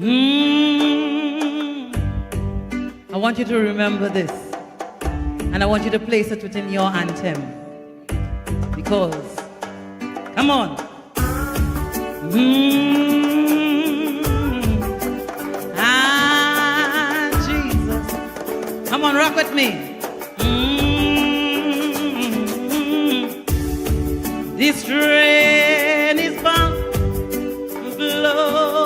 I want you to remember this, and I want you to place it within your anthem, because, come on. Jesus. Come on, rock with me. This rain is bound to glory.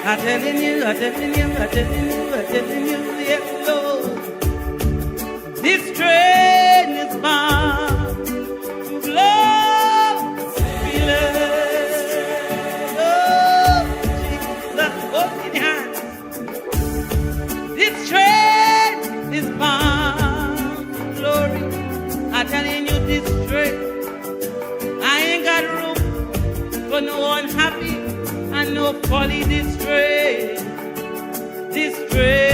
I'm telling you, yes, Lord. This train is bound to glory. Oh, Jesus, open your hands. This train is bound to glory. I'm telling you, this train, I ain't got room for no unhappy and no folly. This train, this train,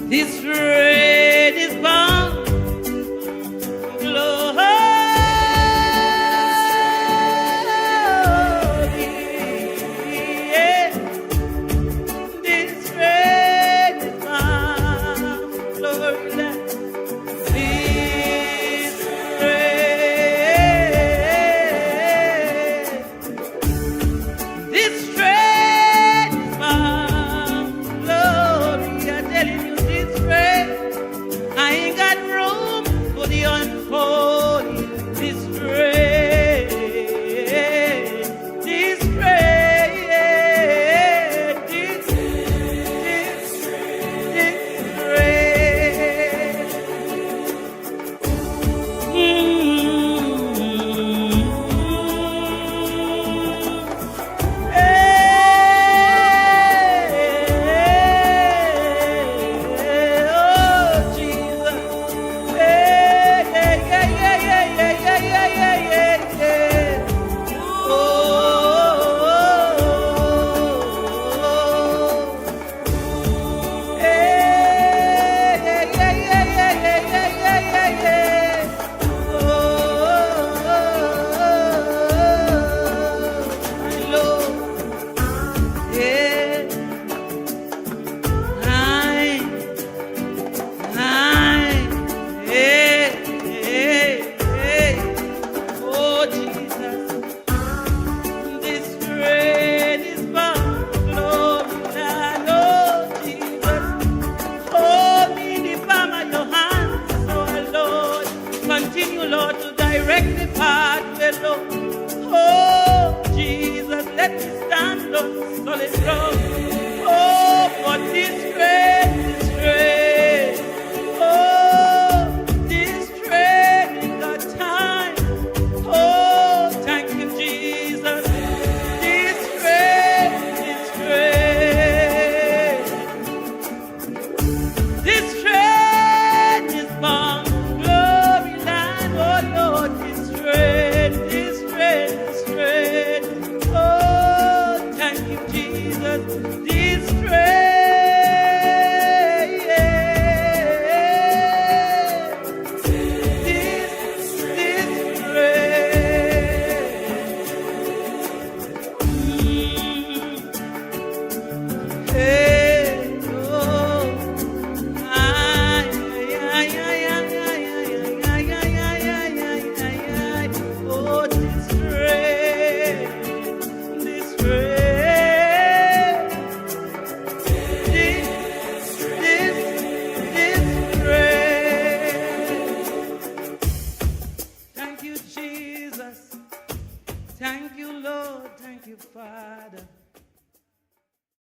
this train is bound to glory. Continue, Lord, to direct the pathway, Lord. Oh, Jesus, let me stand on solid ground. Oh, for this train, oh, this train in got time. Oh, thank you, Jesus. This train, this train is bound. This Thank you, Lord. Thank you, Father.